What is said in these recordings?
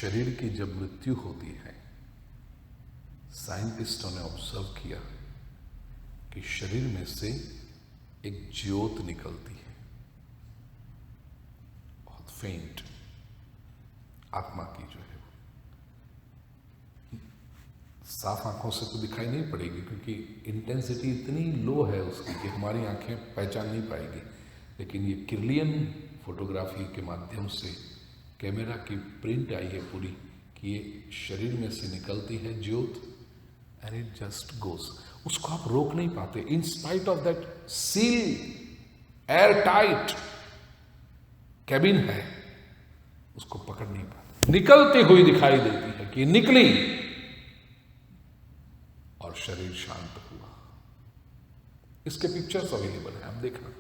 शरीर की जब मृत्यु होती है, साइंटिस्टों ने ऑब्जर्व किया कि शरीर में से एक ज्योत निकलती है, बहुत फेंट, आत्मा की जो है वो साफ आंखों से तो दिखाई नहीं पड़ेगी, क्योंकि इंटेंसिटी इतनी लो है उसकी कि हमारी आंखें पहचान नहीं पाएगी। लेकिन ये किर्लियन फोटोग्राफी के माध्यम से कैमरा की प्रिंट आई है पूरी कि ये शरीर में से निकलती है ज्योत, एंड इट जस्ट गोस। उसको आप रोक नहीं पाते, in spite of that seal air tight cabin है, उसको पकड़ नहीं पाते। निकलती हुई दिखाई देती है कि निकली और शरीर शांत हुआ। इसके पिक्चर्स अवेलेबल है, आप देखना।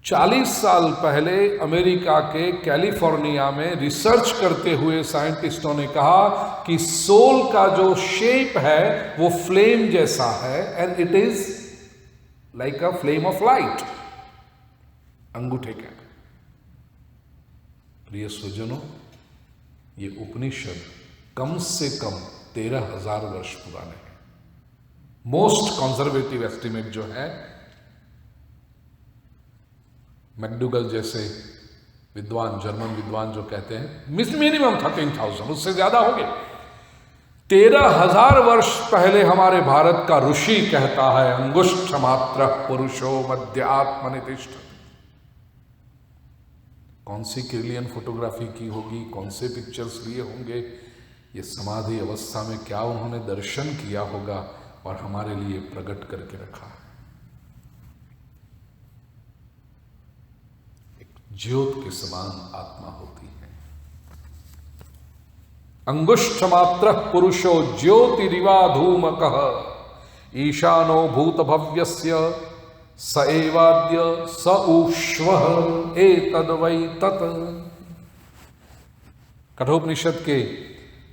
40 साल पहले अमेरिका के कैलिफोर्निया में रिसर्च करते हुए साइंटिस्टों ने कहा कि सोल का जो शेप है वो फ्लेम जैसा है, and it is like a flame of light, अंगूठे का। प्रिय स्वजनों, ये उपनिषद कम से कम 13,000 वर्ष पुराने हैं। मोस्ट कंजर्वेटिव एस्टिमेट जो है, मैकडूगल जैसे विद्वान, जर्मन विद्वान जो कहते हैं मिनिमम 13,000, उससे ज्यादा हो गए। 13,000 वर्ष पहले हमारे भारत का ऋषि कहता है, अंगुष्ठ मात्र पुरुषो मध्य आत्मनितिष्ठ। कौन सी किर्लियन फोटोग्राफी की होगी, कौन से पिक्चर्स लिए होंगे, ये समाधि अवस्था में क्या उन्होंने दर्शन किया होगा और हमारे लिए प्रकट करके रखा है। ज्योत के समान आत्मा होती है। अंगुष्ठ मात्र पुरुषो ज्योतिरिवा धूमकः ईशानो भूत भव्यस्य स एवाद्य स ऊष्वः एतद् वै तत्। कठोपनिषद के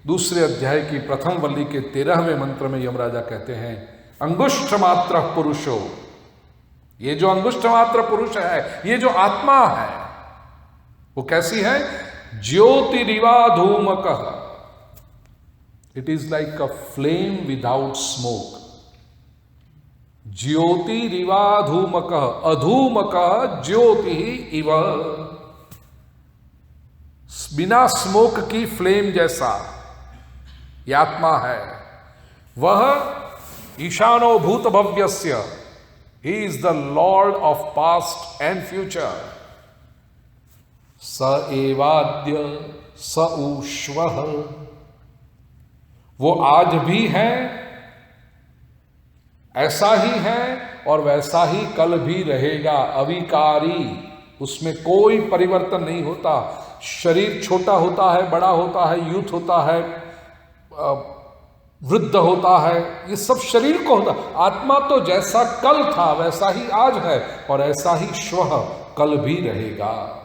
दूसरे अध्याय की प्रथम वल्ली के 13वें मंत्र में यमराजा कहते हैं, अंगुष्ठ मात्र पुरुषो, ये जो अंगुष्ठ मात्र पुरुष है, ये जो आत्मा है वो कैसी है? ज्योतिरिवा धूमकः, it is like a flame without smoke. ज्योतिरिवा धूमकः, अधूमकः ज्योति इव, बिना स्मोक की फ्लेम जैसा ये आत्मा है। वह ईशानो भूत भव्यस्य, he is the lord of past and future. स एवाद्य स ऊष्वः, वो आज भी है, ऐसा ही है और वैसा ही कल भी रहेगा, अविकारी, उसमें कोई परिवर्तन नहीं होता। शरीर छोटा होता है, बड़ा होता है, यूथ होता है, वृद्ध होता है, ये सब शरीर को होता। आत्मा तो जैसा कल था वैसा ही आज है और ऐसा ही श्वः कल भी रहेगा,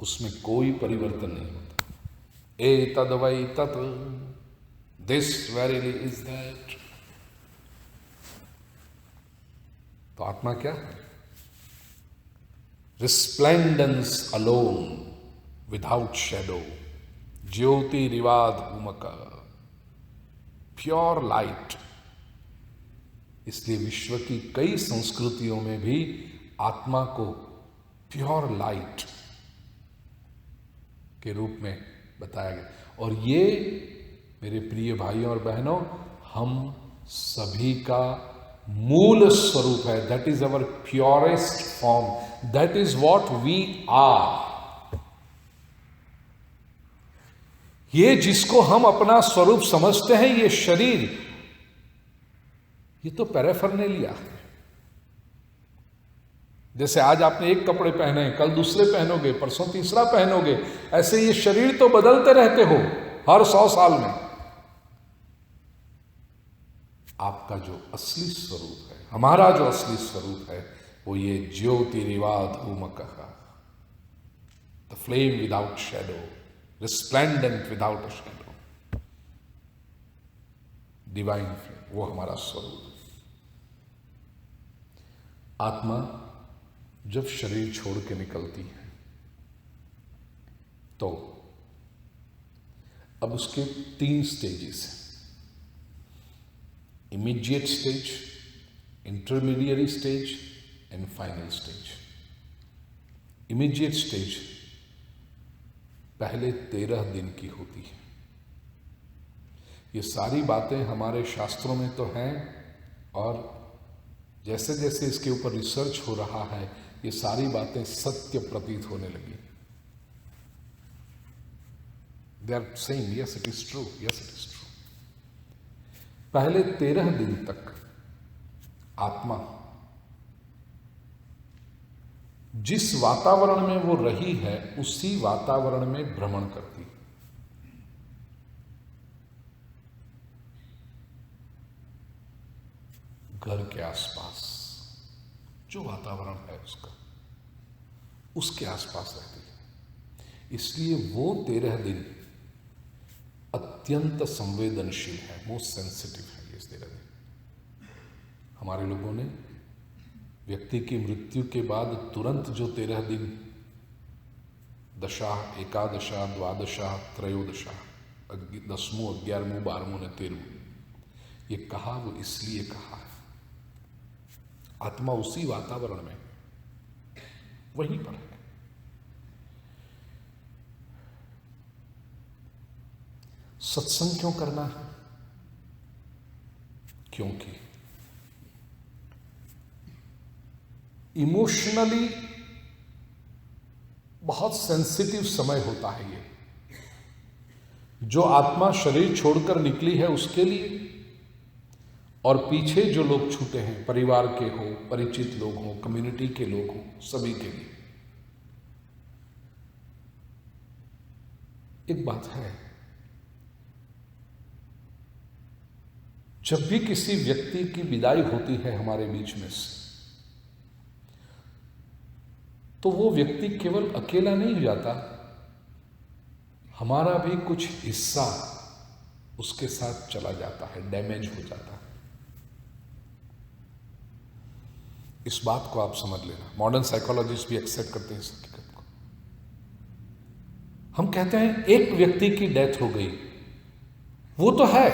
उसमें कोई परिवर्तन नहीं होता। एतद् वै तत्, दिस वेरीली इज दैट। तो आत्मा क्या है? रिस्प्लेंडेंस अलोन विदाउट शैडो, ज्योतिरिवा धूमकः, प्योर लाइट। इसलिए विश्व की कई संस्कृतियों में भी आत्मा को प्योर लाइट के रूप में बताया गया। और ये मेरे प्रिय भाइयों और बहनों, हम सभी का मूल स्वरूप है। That is our purest form, that is what we are. ये जिसको हम अपना स्वरूप समझते हैं, ये शरीर, ये तो पैराफर्नेलिया है। जैसे आज आपने एक कपड़े पहने, कल दूसरे पहनोगे, परसों तीसरा पहनोगे, ऐसे ये शरीर तो बदलते रहते हो हर 100 साल में। आपका जो असली स्वरूप है, हमारा जो असली स्वरूप है, वो ये ज्योतिरिवा धूमकः, the flame without shadow, resplendent without a shadow, divine flame, वो हमारा स्वरूप है। आत्मा जब शरीर छोड़ के निकलती है तो अब उसके 3 स्टेजेस हैं, immediate stage, intermediate stage and final stage. Immediate stage पहले 13 दिन की होती है। ये सारी बातें हमारे शास्त्रों में तो हैं और जैसे जैसे इसके ऊपर रिसर्च हो रहा है ये सारी बातें सत्य प्रतीत होने लगी। They are saying yes it is true, yes it is true. पहले 13 दिन तक आत्मा जिस वातावरण में वो रही है उसी वातावरण में भ्रमण करती। घर के आसपास जो वातावरण है उसके आसपास रहती है। इसलिए वो 13 दिन अत्यंत संवेदनशील है, मोस्ट सेंसिटिव है ये 13 दिन। हमारे लोगों ने व्यक्ति की मृत्यु के बाद तुरंत जो 13 दिन दशा, एकादशा, द्वादशा, त्रयोदशा, 10वां, 11वां, 12वां ने 13वां ये कहा, वो इसलिए कहा है आत्मा उसी वातावरण में वहीं पर है। सत्संग क्यों करना है? क्योंकि इमोशनली बहुत सेंसिटिव समय होता है ये। जो आत्मा शरीर छोड़कर निकली है उसके लिए और पीछे जो लोग छूटे हैं, परिवार के हो, परिचित लोग हो, कम्युनिटी के लोग हो, सभी के लिए। एक बात है, जब भी किसी व्यक्ति की विदाई होती है हमारे बीच में से, तो वो व्यक्ति केवल अकेला नहीं हो जाता, हमारा भी कुछ हिस्सा उसके साथ चला जाता है, डैमेज हो जाता है। इस बात को आप समझ लेना। मॉडर्न साइकोलॉजिस्ट भी एक्सेप्ट करते हैं इस हकीकत को। हम कहते हैं एक व्यक्ति की डेथ हो गई, वो तो है,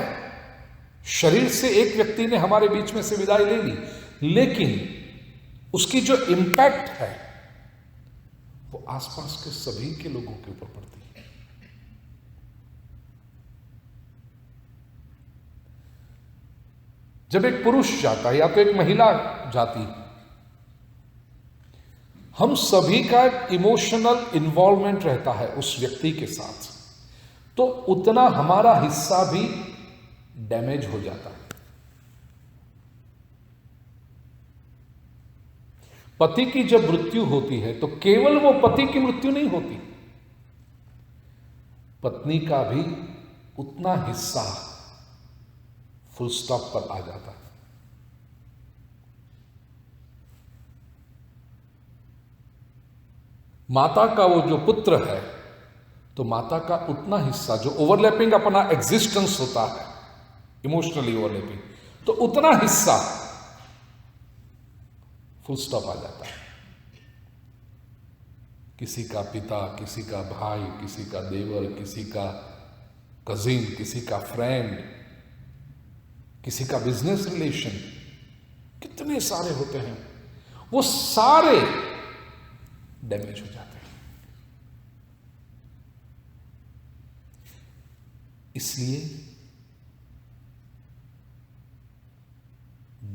शरीर से एक व्यक्ति ने हमारे बीच में से विदाई ले ली, लेकिन उसकी जो इंपैक्ट है वो आसपास के सभी के लोगों के ऊपर पड़ती है। जब एक पुरुष जाता है या तो एक महिला जाती, हम सभी का इमोशनल इन्वॉल्वमेंट रहता है उस व्यक्ति के साथ, तो उतना हमारा हिस्सा भी डैमेज हो जाता है। पति की जब मृत्यु होती है तो केवल वो पति की मृत्यु नहीं होती, पत्नी का भी उतना हिस्सा फुल स्टॉप पर आ जाता है। माता का वो जो पुत्र है, तो माता का उतना हिस्सा जो ओवरलैपिंग अपना एग्जिस्टेंस होता है, इमोशनली ओवरलैपिंग, तो उतना हिस्सा फुल स्टॉप आ जाता है। किसी का पिता, किसी का भाई, किसी का देवर, किसी का कजिन, किसी का फ्रेंड, किसी का बिजनेस रिलेशन, कितने सारे होते हैं, वो सारे डैमेज हो जाते हैं। इसलिए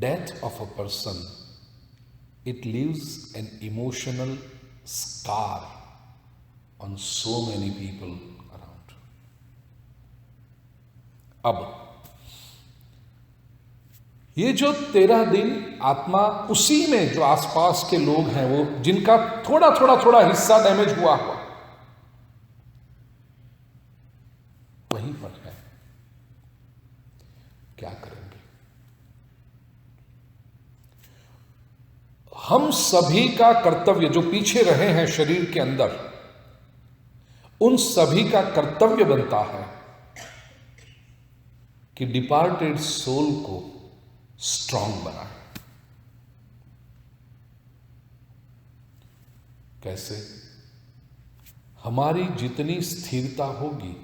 death of a person, it leaves an emotional scar on so many people around. अब ये जो 13 दिन आत्मा उसी में जो आसपास के लोग हैं, वो जिनका थोड़ा हिस्सा डैमेज हुआ वहीं पर है। क्या करेंगे? हम सभी का कर्तव्य, जो पीछे रहे हैं शरीर के अंदर, उन सभी का कर्तव्य बनता है कि डिपार्टेड सोल को स्ट्रांग बनाए। कैसे? हमारी जितनी स्थिरता होगी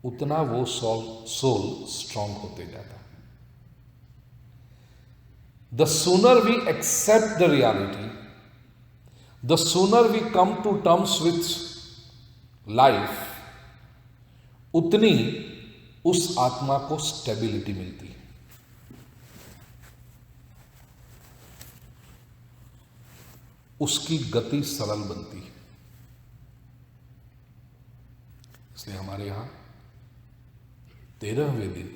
उतना वो सोल स्ट्रांग होते जाता है। The sooner we accept the reality, the sooner we come to terms with life, उतनी उस आत्मा को स्टेबिलिटी मिलती है। उसकी गति सरल बनती है। इसलिए हमारे यहां 13वें दिन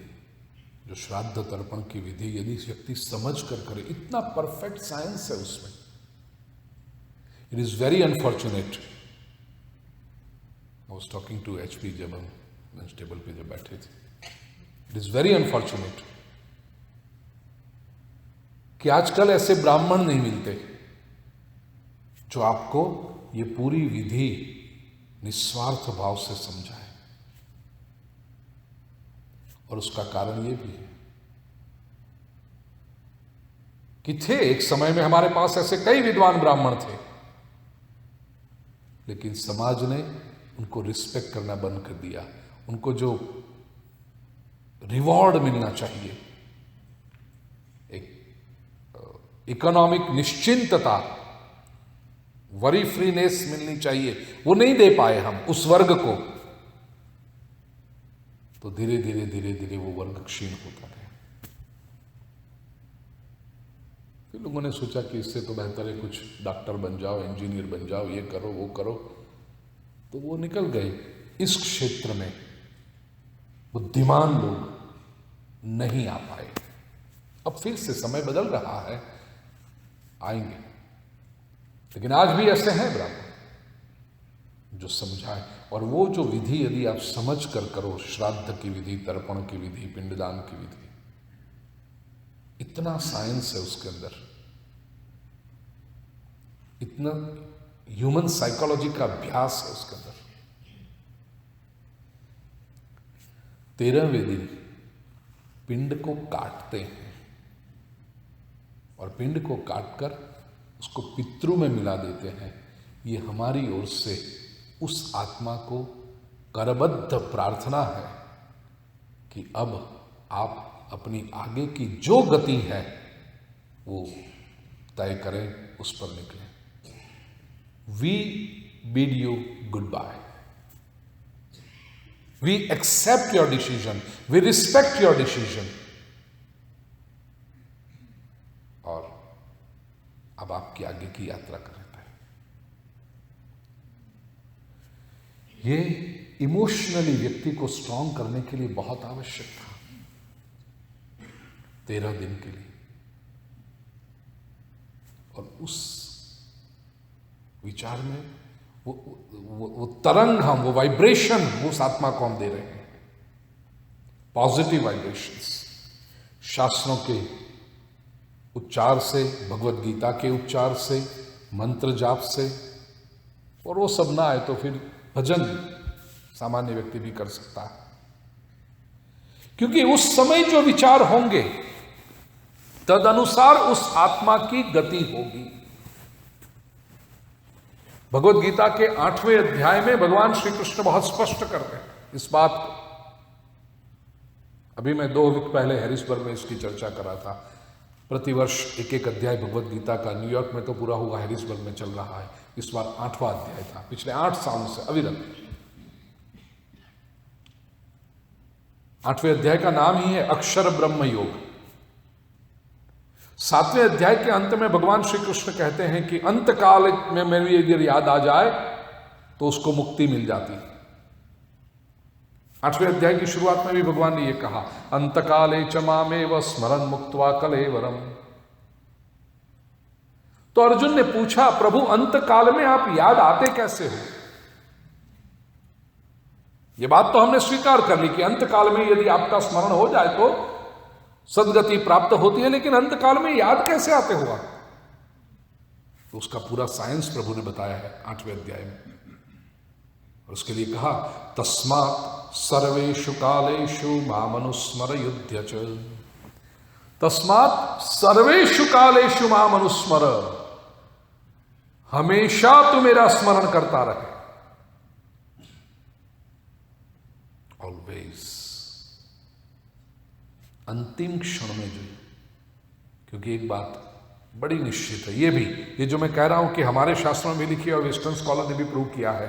जो श्राद्ध तर्पण की विधि यदि व्यक्ति समझ कर करे, इतना परफेक्ट साइंस है उसमें। It is very unfortunate. I was talking to HP जब हम लंच टेबल पे जब बैठे थे, इट इज वेरी अनफॉर्चुनेट कि आजकल ऐसे ब्राह्मण नहीं मिलते जो आपको ये पूरी विधि निस्वार्थ भाव से समझाए। और उसका कारण ये भी है कि थे एक समय में हमारे पास ऐसे कई विद्वान ब्राह्मण थे, लेकिन समाज ने उनको रिस्पेक्ट करना बंद कर दिया। उनको जो रिवॉर्ड मिलना चाहिए, एक इकोनॉमिक निश्चिंतता, वरी फ्रीनेस मिलनी चाहिए, वो नहीं दे पाए हम उस वर्ग को। तो धीरे धीरे धीरे धीरे वो वर्ग क्षीण होता गया। फिर लोगों ने सोचा कि इससे तो बेहतर है कुछ डॉक्टर बन जाओ, इंजीनियर बन जाओ, ये करो वो करो। तो वो निकल गए इस क्षेत्र में। बुद्धिमान लोग नहीं आ पाए। अब फिर से समय बदल रहा है, आएंगे। लेकिन आज भी ऐसे हैं ब्राह्मण जो समझाए। और वो जो विधि यदि आप समझ कर करो, श्राद्ध की विधि, तर्पण की विधि, पिंडदान की विधि, इतना साइंस है उसके अंदर, इतना ह्यूमन साइकोलॉजी का अभ्यास है उसके अंदर। 13वें दिन पिंड को काटते हैं और पिंड को काटकर उसको पितृ में मिला देते हैं। ये हमारी ओर से उस आत्मा को करबद्ध प्रार्थना है कि अब आप अपनी आगे की जो गति है वो तय करें, उस पर निकलें। We bid you goodbye, we accept your decision, we respect your decision. और अब आपकी आगे की यात्रा करें। ये इमोशनली व्यक्ति को स्ट्रांग करने के लिए बहुत आवश्यक था 13 दिन के लिए। और उस विचार में वो तरंग, हम वो वाइब्रेशन, उस आत्मा को हम दे रहे हैं, पॉजिटिव वाइब्रेशंस, शास्त्रों के उच्चार से, भगवत गीता के उच्चार से, मंत्र जाप से। और वो सब ना आए तो फिर भजन सामान्य व्यक्ति भी कर सकता है, क्योंकि उस समय जो विचार होंगे तदनुसार उस आत्मा की गति होगी। भगवत गीता के 8वें अध्याय में भगवान श्री कृष्ण बहुत स्पष्ट करते हैं इस बात को। अभी मैं 2 वीक पहले हैरिसबर्ग में इसकी चर्चा कर रहा था। प्रतिवर्ष एक अध्याय भगवत गीता का न्यूयॉर्क में तो पूरा हुआ, हैरिसबर्ग में चल रहा है। इस बार 8वां अध्याय था, पिछले 8 सालों से अविरत। 8वें अध्याय का नाम ही है अक्षर ब्रह्म योग। 7वें अध्याय के अंत में भगवान श्री कृष्ण कहते हैं कि अंत काल में मेरी यदि याद आ जाए तो उसको मुक्ति मिल जाती। 8वें अध्याय की शुरुआत में भी भगवान ने यह कहा, अंतकाले च मामेव स्मरन् मुक्त्वा कलेवरम। तो अर्जुन ने पूछा, प्रभु अंत काल में आप याद आते कैसे हो? यह बात तो हमने स्वीकार कर ली कि अंत काल में यदि आपका स्मरण हो जाए तो सदगति प्राप्त होती है, लेकिन अंत काल में याद कैसे आते हुआ? तो उसका पूरा साइंस प्रभु ने बताया है 8वें अध्याय में। और उसके लिए कहा, तस्मात् सर्वेषु कालेषु मामनुस्मर युध्य च। तस्मात् सर्वेषु कालेषु मामनुस्मर, हमेशा तू मेरा स्मरण करता रहे। ऑलवेज अंतिम क्षण में જોઈએ, क्योंकि एक बात बड़ी निश्चित है, ये जो मैं कह रहा हूं कि हमारे शास्त्रों में भी लिखी है और वेस्टर्न स्कॉलर ने भी प्रूव किया है,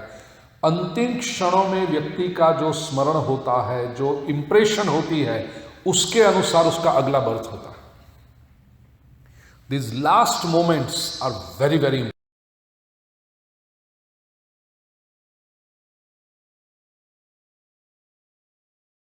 अंतिम क्षणों में व्यक्ति का जो स्मरण होता है, जो इंप्रेशन होती है, उसके अनुसार उसका अगला बर्थ होता है. These last moments are very, very important.